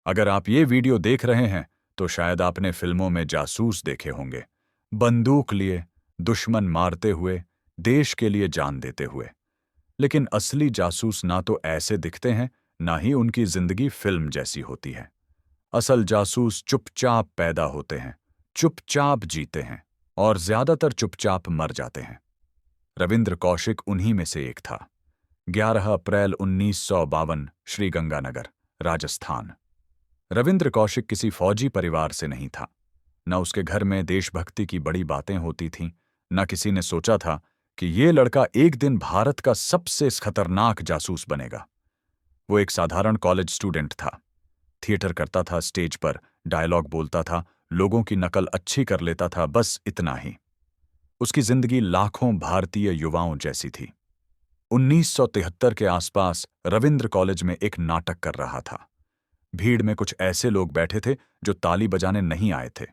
अगर आप ये वीडियो देख रहे हैं तो शायद आपने फिल्मों में जासूस देखे होंगे, बंदूक लिए, दुश्मन मारते हुए, देश के लिए जान देते हुए। लेकिन असली जासूस ना तो ऐसे दिखते हैं, ना ही उनकी जिंदगी फिल्म जैसी होती है। असल जासूस चुपचाप पैदा होते हैं, चुपचाप जीते हैं और ज्यादातर चुपचाप मर जाते हैं। रविंद्र कौशिक उन्हीं में से एक था। 11 अप्रैल 1952, श्रीगंगानगर, राजस्थान। रविंद्र कौशिक किसी फौजी परिवार से नहीं था। न उसके घर में देशभक्ति की बड़ी बातें होती थीं, न किसी ने सोचा था कि ये लड़का एक दिन भारत का सबसे खतरनाक जासूस बनेगा। वो एक साधारण कॉलेज स्टूडेंट था। थिएटर करता था, स्टेज पर डायलॉग बोलता था, लोगों की नकल अच्छी कर लेता था, बस इतना ही। उसकी जिंदगी लाखों भारतीय युवाओं जैसी थी। 1973 के आसपास रविंद्र कॉलेज में एक नाटक कर रहा था। भीड़ में कुछ ऐसे लोग बैठे थे जो ताली बजाने नहीं आए थे।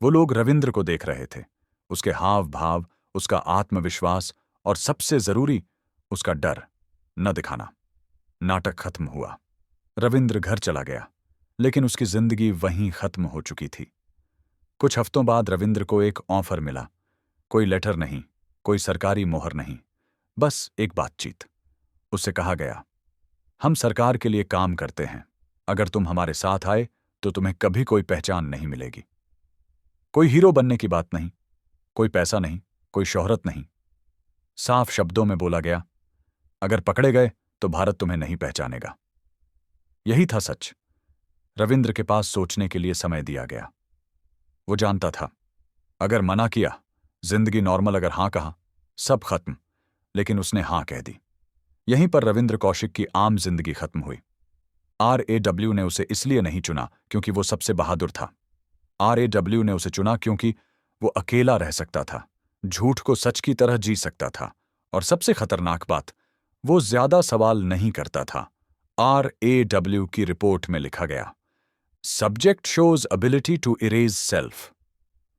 वो लोग रविंद्र को देख रहे थे, उसके हाव भाव, उसका आत्मविश्वास और सबसे जरूरी उसका डर न दिखाना। नाटक खत्म हुआ। रविंद्र घर चला गया, लेकिन उसकी जिंदगी वहीं खत्म हो चुकी थी। कुछ हफ्तों बाद रविंद्र को एक ऑफर मिला। कोई लेटर नहीं, कोई सरकारी मोहर नहीं, बस एक बातचीत। उससे कहा गया, हम सरकार के लिए काम करते हैं, अगर तुम हमारे साथ आए तो तुम्हें कभी कोई पहचान नहीं मिलेगी। कोई हीरो बनने की बात नहीं, कोई पैसा नहीं, कोई शोहरत नहीं। साफ शब्दों में बोला गया, अगर पकड़े गए तो भारत तुम्हें नहीं पहचानेगा। यही था सच। रविंद्र के पास सोचने के लिए समय दिया गया। वो जानता था, अगर मना किया, जिंदगी नॉर्मल, अगर हां कहा, सब खत्म। लेकिन उसने हां कह दी। यहीं पर रविंद्र कौशिक की आम जिंदगी खत्म हुई। RAW ने उसे इसलिए नहीं चुना क्योंकि वो सबसे बहादुर था। RAW ने उसे चुना क्योंकि वो अकेला रह सकता था, झूठ को सच की तरह जी सकता था, और सबसे खतरनाक बात, वो ज्यादा सवाल नहीं करता था। RAW की रिपोर्ट में लिखा गया, subject shows ability to erase self,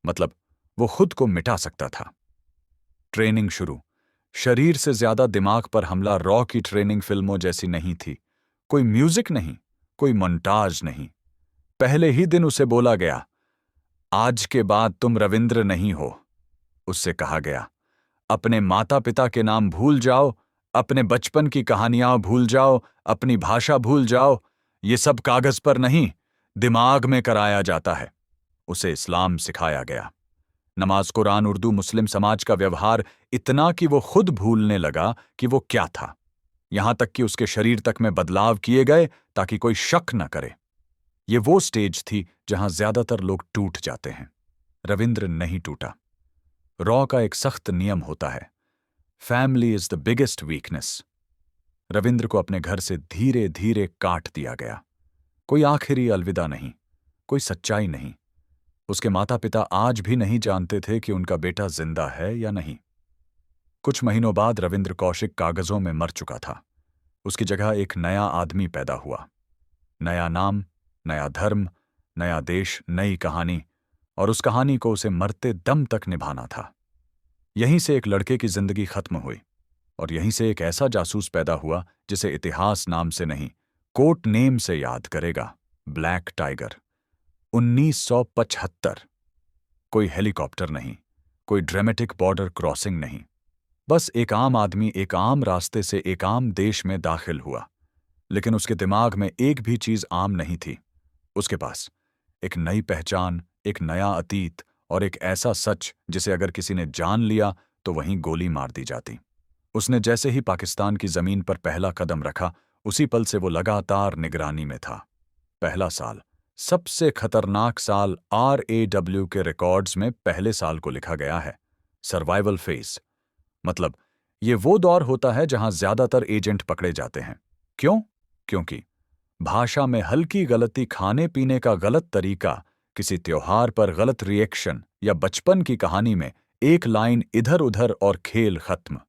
मतलब वो खुद को मिटा सकता था। ट्रेनिंग शुरू। शरीर से ज्यादा दिमाग पर हमला रॉ की ट्रेनिंग फिल्मों जैसी नहीं थी। कोई म्यूजिक नहीं, कोई मोन्टाज नहीं। पहले ही दिन उसे बोला गया, आज के बाद तुम रविंद्र नहीं हो। उससे कहा गया, अपने माता पिता के नाम भूल जाओ, अपने बचपन की कहानियां भूल जाओ, अपनी भाषा भूल जाओ। ये सब कागज पर नहीं, दिमाग में कराया जाता है। उसे इस्लाम सिखाया गया। नमाज, कुरान, उर्दू, मुस्लिम समाज का व्यवहार, इतना कि वो खुद भूलने लगा कि वो क्या था। यहां तक कि उसके शरीर तक में बदलाव किए गए ताकि कोई शक न करे। ये वो स्टेज थी जहां ज्यादातर लोग टूट जाते हैं। रविंद्र नहीं टूटा। रॉ का एक सख्त नियम होता है, family is the biggest weakness. Ravindra को अपने घर से धीरे धीरे काट दिया गया। कोई आखिरी अलविदा नहीं, कोई सच्चाई नहीं। उसके माता पिता आज भी नहीं जानते थे कि उनका बेटा जिंदा है या नहीं। कुछ महीनों बाद रविंद्र कौशिक कागजों में मर चुका था। उसकी जगह एक नया आदमी पैदा हुआ। नया नाम, नया धर्म, नया देश, नई कहानी, और उस कहानी को उसे मरते दम तक निभाना था। यहीं से एक लड़के की जिंदगी खत्म हुई, और यहीं से एक ऐसा जासूस पैदा हुआ जिसे इतिहास नाम से नहीं, कोर्ट नेम से याद करेगा, ब्लैक टाइगर। 1975। कोई हेलीकॉप्टर नहीं, कोई ड्रामेटिक बॉर्डर क्रॉसिंग नहीं, बस एक आम आदमी एक आम रास्ते से एक आम देश में दाखिल हुआ। लेकिन उसके दिमाग में एक भी चीज आम नहीं थी। उसके पास एक नई पहचान, एक नया अतीत और एक ऐसा सच जिसे अगर किसी ने जान लिया तो वहीं गोली मार दी जाती। उसने जैसे ही पाकिस्तान की जमीन पर पहला कदम रखा, उसी पल से वो लगातार निगरानी में था। पहला साल, सबसे खतरनाक साल RAW के रिकॉर्ड्स में पहले साल को लिखा गया है, सर्वाइवल फेज। मतलब ये वो दौर होता है जहां ज्यादातर एजेंट पकड़े जाते हैं। क्यों? क्योंकि भाषा में हल्की गलती, खाने पीने का गलत तरीका, किसी त्योहार पर गलत रिएक्शन, या बचपन की कहानी में एक लाइन इधर उधर और खेल खत्म।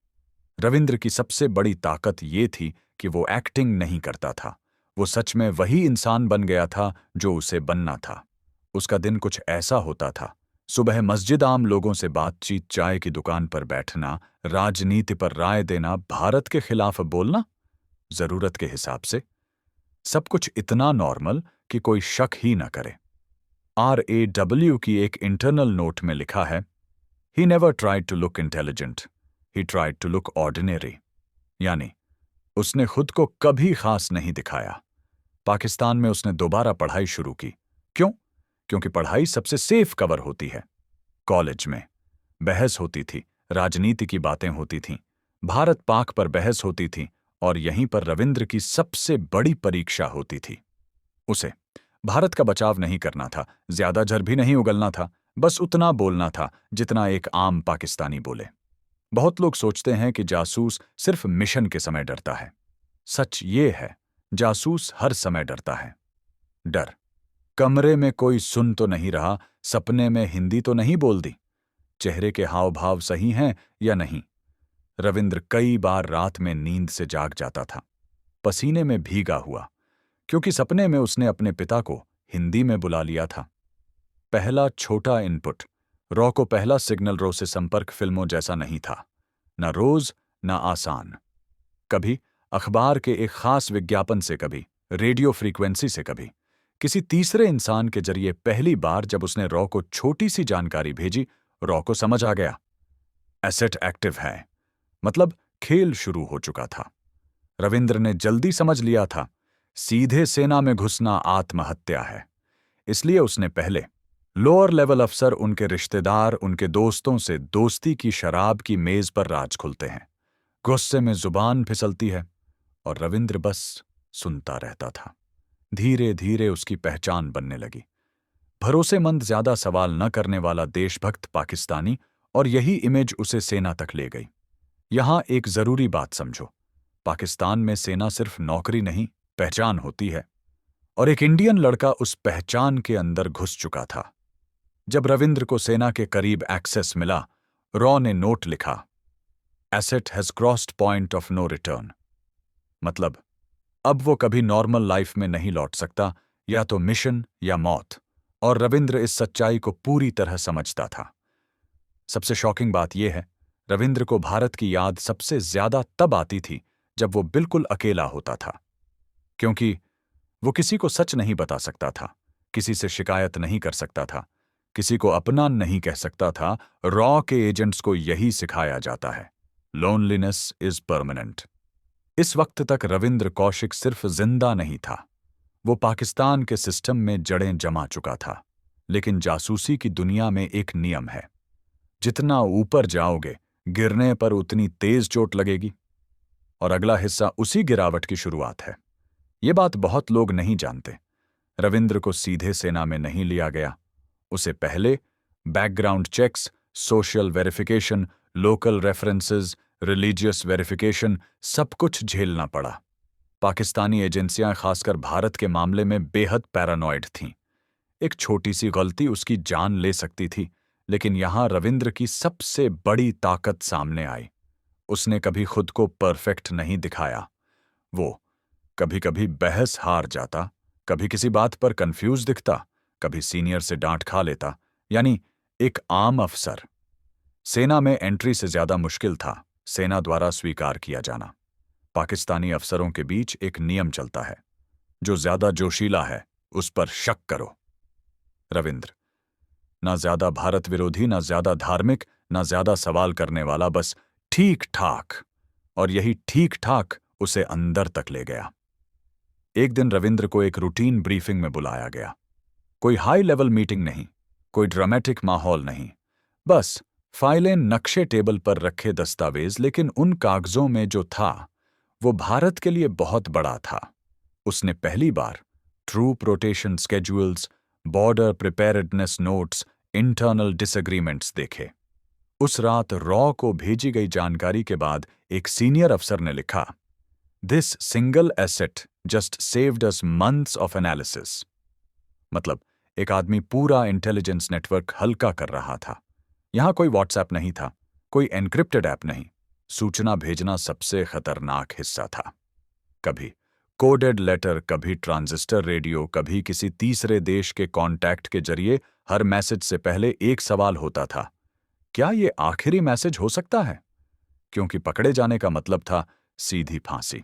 रविंद्र की सबसे बड़ी ताकत ये थी कि वो एक्टिंग नहीं करता था। वो सच में वही इंसान बन गया था जो उसे बनना था। उसका दिन कुछ ऐसा होता था, सुबह मस्जिद, आम लोगों से बातचीत, चाय की दुकान पर बैठना, राजनीति पर राय देना, भारत के खिलाफ बोलना, जरूरत के हिसाब से। सब कुछ इतना नॉर्मल कि कोई शक ही न करे। RAW की एक इंटरनल नोट में लिखा है, he never tried to look intelligent, he tried to look ordinary. यानी उसने खुद को कभी खास नहीं दिखाया। पाकिस्तान में उसने दोबारा पढ़ाई शुरू की। क्यों? क्योंकि पढ़ाई सबसे सेफ कवर होती है। कॉलेज में बहस होती थी, राजनीति की बातें होती थीं, भारत पाक पर बहस होती थी, और यहीं पर रविंद्र की सबसे बड़ी परीक्षा होती थी। उसे भारत का बचाव नहीं करना था, ज्यादा जर भी नहीं उगलना था, बस उतना बोलना था जितना एक आम पाकिस्तानी बोले। बहुत लोग सोचते हैं कि जासूस सिर्फ मिशन के समय डरता है। सच ये है, जासूस हर समय डरता है। डर, कमरे में कोई सुन तो नहीं रहा, सपने में हिंदी तो नहीं बोल दी, चेहरे के हाव भाव सही हैं या नहीं। रविंद्र कई बार रात में नींद से जाग जाता था, पसीने में भीगा हुआ, क्योंकि सपने में उसने अपने पिता को हिंदी में बुला लिया था। पहला छोटा इनपुट, रॉ को पहला सिग्नल रो से संपर्क फिल्मों जैसा नहीं था, न रोज न आसान। कभी अखबार के एक खास विज्ञापन से, कभी रेडियो फ्रीक्वेंसी से, कभी किसी तीसरे इंसान के जरिए। पहली बार जब उसने रॉ को छोटी सी जानकारी भेजी, रॉ को समझ आ गया, एसेट एक्टिव है, मतलब खेल शुरू हो चुका था। रविंद्र ने जल्दी समझ लिया था, सीधे सेना में घुसना आत्महत्या है। इसलिए उसने पहले लोअर लेवल अफसर, उनके रिश्तेदार, उनके दोस्तों से दोस्ती की शराब की मेज पर राज खुलते हैं। गुस्से में जुबान फिसलती है और रविंद्र बस सुनता रहता था। धीरे धीरे उसकी पहचान बनने लगी, भरोसेमंद, ज्यादा सवाल न करने वाला देशभक्त पाकिस्तानी, और यही इमेज उसे सेना तक ले गई। यहां एक जरूरी बात समझो, पाकिस्तान में सेना सिर्फ नौकरी नहीं, पहचान होती है, और एक इंडियन लड़का उस पहचान के अंदर घुस चुका था। जब रविंद्र को सेना के करीब एक्सेस मिला, रॉ ने नोट लिखा, asset has crossed point of no return. मतलब अब वो कभी नॉर्मल लाइफ में नहीं लौट सकता, या तो मिशन या मौत। और रविंद्र इस सच्चाई को पूरी तरह समझता था। सबसे शॉकिंग बात यह है, रविंद्र को भारत की याद सबसे ज्यादा तब आती थी जब वो बिल्कुल अकेला होता था, क्योंकि वो किसी को सच नहीं बता सकता था, किसी से शिकायत नहीं कर सकता था, किसी को अपना नहीं कह सकता था। रॉ के एजेंट्स को यही सिखाया जाता है, लोनलीनेस इज परमानेंट। इस वक्त तक रविंद्र कौशिक सिर्फ जिंदा नहीं था, वो पाकिस्तान के सिस्टम में जड़ें जमा चुका था। लेकिन जासूसी की दुनिया में एक नियम है, जितना ऊपर जाओगे, गिरने पर उतनी तेज चोट लगेगी। और अगला हिस्सा उसी गिरावट की शुरुआत है। ये बात बहुत लोग नहीं जानते। रविंद्र को सीधे सेना में नहीं लिया गया, उसे पहले background checks, social verification, local references, religious verification, सब कुछ झेलना पड़ा। पाकिस्तानी एजेंसियां खासकर भारत के मामले में बेहद पैरानॉइड थीं। एक छोटी सी गलती उसकी जान ले सकती थी। लेकिन यहां रविंद्र की सबसे बड़ी ताकत सामने आई। उसने कभी खुद को परफेक्ट नहीं दिखाया। वो कभी कभी बहस हार जाता, कभी किसी बात पर कंफ्यूज दिखता, कभी सीनियर से डांट खा लेता। यानी एक आम अफसर। सेना में एंट्री से ज्यादा मुश्किल था सेना द्वारा स्वीकार किया जाना। पाकिस्तानी अफसरों के बीच एक नियम चलता है, जो ज्यादा जोशीला है उस पर शक करो। रविंद्र ना ज्यादा भारत विरोधी, ना ज्यादा धार्मिक, ना ज्यादा सवाल करने वाला, बस ठीक ठाक। और यही ठीक ठाक उसे अंदर तक ले गया। एक दिन रविंद्र को एक रूटीन ब्रीफिंग में बुलाया गया। कोई हाई लेवल मीटिंग नहीं, कोई ड्रामेटिक माहौल नहीं, बस फाइलें, नक्शे, टेबल पर रखे दस्तावेज। लेकिन उन कागजों में जो था वो भारत के लिए बहुत बड़ा था। उसने पहली बार troop rotation schedules, border preparedness notes, internal disagreements देखे। उस रात रॉ को भेजी गई जानकारी के बाद एक सीनियर अफसर ने लिखा, this single asset just saved us months of analysis. मतलब एक आदमी पूरा इंटेलिजेंस नेटवर्क हल्का कर रहा था। यहां कोई व्हाट्सएप नहीं था, कोई एन्क्रिप्टेड ऐप नहीं। सूचना भेजना सबसे खतरनाक हिस्सा था। कभी कोडेड लेटर, कभी ट्रांजिस्टर रेडियो, कभी किसी तीसरे देश के कॉन्टैक्ट के जरिए। हर मैसेज से पहले एक सवाल होता था, क्या ये आखिरी मैसेज हो सकता है? क्योंकि पकड़े जाने का मतलब था सीधी फांसी।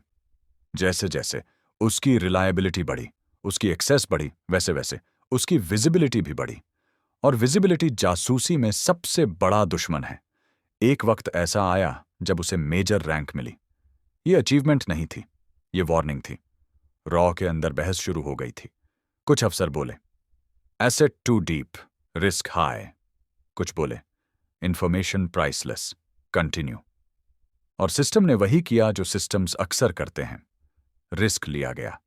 जैसे जैसे उसकी रिलायबिलिटी बढ़ी, उसकी एक्सेस बढ़ी, वैसे वैसे उसकी विजिबिलिटी भी बढ़ी। और विजिबिलिटी जासूसी में सबसे बड़ा दुश्मन है। एक वक्त ऐसा आया जब उसे मेजर रैंक मिली। ये अचीवमेंट नहीं थी, ये वार्निंग थी। रॉ के अंदर बहस शुरू हो गई थी। कुछ अफसर बोले asset too deep, risk high. कुछ बोले इंफॉर्मेशन प्राइसलेस, कंटिन्यू। और सिस्टम ने वही किया जो सिस्टम्स अक्सर करते हैं, रिस्क लिया गया।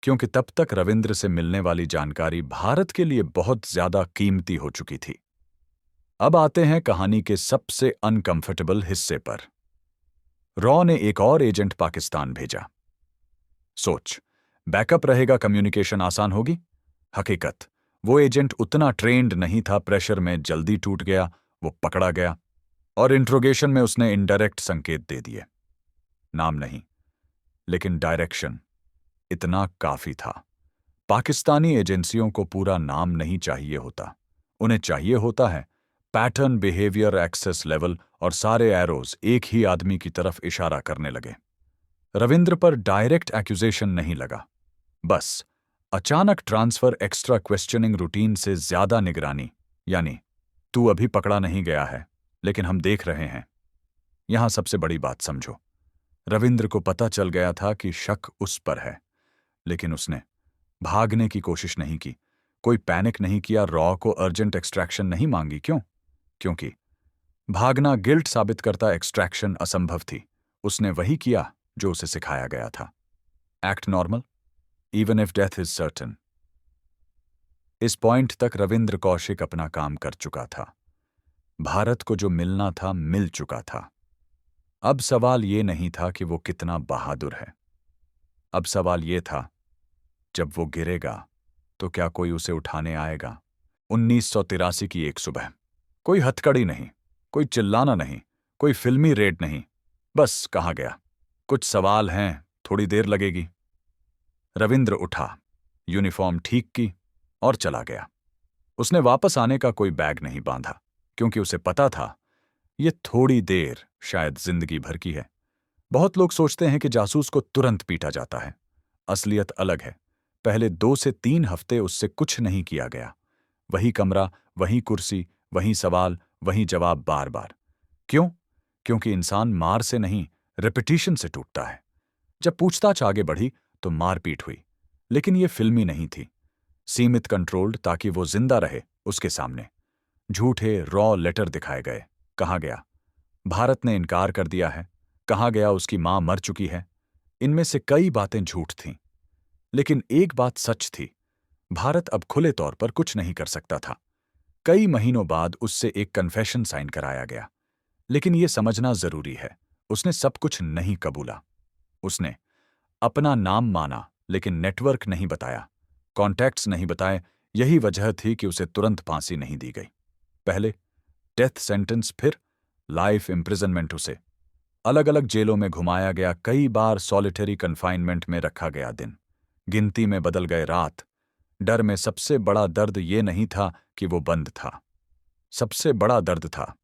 क्योंकि तब तक रविंद्र से मिलने वाली जानकारी भारत के लिए बहुत ज्यादा कीमती हो चुकी थी। अब आते हैं कहानी के सबसे अनकंफर्टेबल हिस्से पर। रॉ ने एक और एजेंट पाकिस्तान भेजा। सोच, बैकअप रहेगा, कम्युनिकेशन आसान होगी। हकीकत, वो एजेंट उतना ट्रेंड नहीं था, प्रेशर में जल्दी टूट गया, वो पकड़ा गया। और इंट्रोगेशन में उसने इनडायरेक्ट संकेत दे दिए। नाम नहीं, लेकिन डायरेक्शन। इतना काफी था। पाकिस्तानी एजेंसियों को पूरा नाम नहीं चाहिए होता, उन्हें चाहिए होता है पैटर्न, बिहेवियर, एक्सेस लेवल, और सारे एरोज एक ही आदमी की तरफ इशारा करने लगे। रविंद्र पर डायरेक्ट एक्यूजेशन नहीं लगा, बस अचानक ट्रांसफर, एक्स्ट्रा क्वेश्चनिंग, रूटीन से ज्यादा निगरानी। यानी तू अभी पकड़ा नहीं गया है, लेकिन हम देख रहे हैं। यहां सबसे बड़ी बात समझो, रविंद्र को पता चल गया था कि शक उस पर है, लेकिन उसने भागने की कोशिश नहीं की, कोई पैनिक नहीं किया, रॉ को अर्जेंट एक्सट्रैक्शन नहीं मांगी। क्यों? क्योंकि भागना गिल्ट साबित करता, एक्सट्रैक्शन असंभव थी। उसने वही किया जो उसे सिखाया गया था। Act normal, even if death is certain. इस पॉइंट तक रविंद्र कौशिक अपना काम कर चुका था। भारत को जो मिलना था मिल चुका था। अब सवाल ये नहीं था कि वो कितना बहादुर है। अब सवाल ये था, जब वो गिरेगा तो क्या कोई उसे उठाने आएगा? 1983 की एक सुबह, कोई हथकड़ी नहीं, कोई चिल्लाना नहीं, कोई फिल्मी रेड नहीं, बस कहा गया, कुछ सवाल हैं, थोड़ी देर लगेगी। रविंद्र उठा, यूनिफॉर्म ठीक की और चला गया। उसने वापस आने का कोई बैग नहीं बांधा, क्योंकि उसे पता था ये थोड़ी देर शायद जिंदगी भर की है। बहुत लोग सोचते हैं कि जासूस को तुरंत पीटा जाता है। असलियत अलग है। पहले 2 से 3 हफ्ते उससे कुछ नहीं किया गया। वही कमरा, वही कुर्सी, वही सवाल, वही जवाब, बार बार। क्यों? क्योंकि इंसान मार से नहीं, रिपीटिशन से टूटता है। जब पूछताछ आगे बढ़ी तो मारपीट हुई, लेकिन ये फिल्मी नहीं थी, सीमित, कंट्रोल्ड, ताकि वो जिंदा रहे उसके सामने। झूठे रॉ लेटर दिखाए गए। कहा गया भारत ने इनकार कर दिया है, कहा गया उसकी मां मर चुकी है। इनमें से कई बातें झूठ थीं, लेकिन एक बात सच थी, भारत अब खुले तौर पर कुछ नहीं कर सकता था। कई महीनों बाद उससे एक कन्फेशन साइन कराया गया, लेकिन यह समझना जरूरी है, उसने सब कुछ नहीं कबूला। उसने अपना नाम माना, लेकिन नेटवर्क नहीं बताया, कॉन्टैक्ट्स नहीं बताए। यही वजह थी कि उसे तुरंत फांसी नहीं दी गई। पहले डेथ सेंटेंस, फिर लाइफ इम्प्रिजनमेंट। उसे अलग अलग जेलों में घुमाया गया, कई बार सॉलिटरी कन्फाइनमेंट में रखा गया। दिन गिनती में बदल गए, रात डर में। सबसे बड़ा दर्द ये नहीं था कि वो बंद था, सबसे बड़ा दर्द था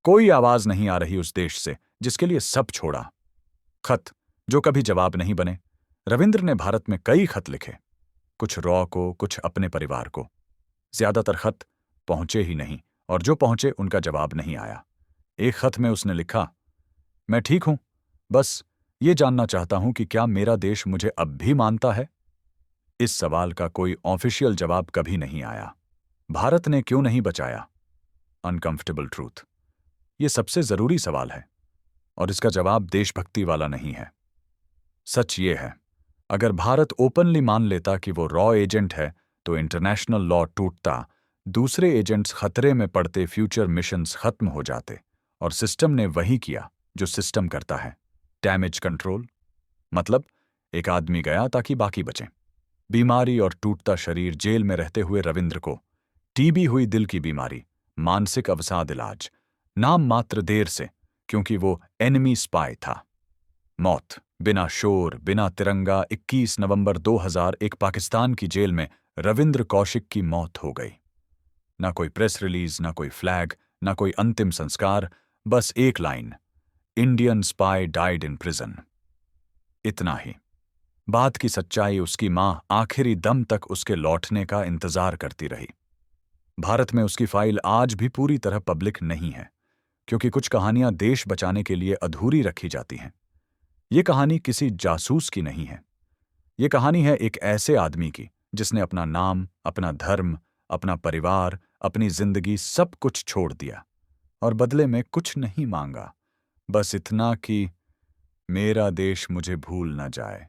कोई आवाज नहीं आ रही उस देश से जिसके लिए सब छोड़ा। खत जो कभी जवाब नहीं बने। रविंद्र ने भारत में कई खत लिखे, कुछ रॉ को, कुछ अपने परिवार को। ज्यादातर खत पहुंचे ही नहीं, और जो पहुंचे उनका जवाब नहीं आया। एक खत में उसने लिखा, मैं ठीक हूं, बस ये जानना चाहता हूं कि क्या मेरा देश मुझे अब भी मानता है। इस सवाल का कोई ऑफिशियल जवाब कभी नहीं आया। भारत ने क्यों नहीं बचाया? अनकंफर्टेबल ट्रूथ, ये सबसे जरूरी सवाल है, और इसका जवाब देशभक्ति वाला नहीं है। सच ये है, अगर भारत ओपनली मान लेता कि वो रॉ एजेंट है, तो इंटरनेशनल लॉ टूटता, दूसरे एजेंट्स खतरे में पड़ते, फ्यूचर मिशंस खत्म हो जाते। और सिस्टम ने वही किया जो सिस्टम करता है, डैमेज कंट्रोल। मतलब एक आदमी गया ताकि बाकी बचें। बीमारी और टूटता शरीर। जेल में रहते हुए रविंद्र को टीबी हुई, दिल की बीमारी, मानसिक अवसाद, इलाज नाम मात्र देर से, क्योंकि वो एनिमी स्पाई था। मौत बिना शोर, बिना तिरंगा। 21 नवंबर 2001 पाकिस्तान की जेल में रविंद्र कौशिक की मौत हो गई। ना कोई प्रेस रिलीज, ना कोई फ्लैग, ना कोई अंतिम संस्कार, बस एक line, Indian spy died in prison. इतना ही। बात की सच्चाई उसकी मां आखिरी दम तक उसके लौटने का इंतजार करती रही। भारत में उसकी फाइल आज भी पूरी तरह पब्लिक नहीं है, क्योंकि कुछ कहानियां देश बचाने के लिए अधूरी रखी जाती हैं। ये कहानी किसी जासूस की नहीं है। ये कहानी है एक ऐसे आदमी की जिसने अपना नाम, अपना धर्म, अपना परिवार, अपनी जिंदगी सब कुछ छोड़ दिया और बदले में कुछ नहीं मांगा, बस इतना कि मेरा देश मुझे भूल न जाए।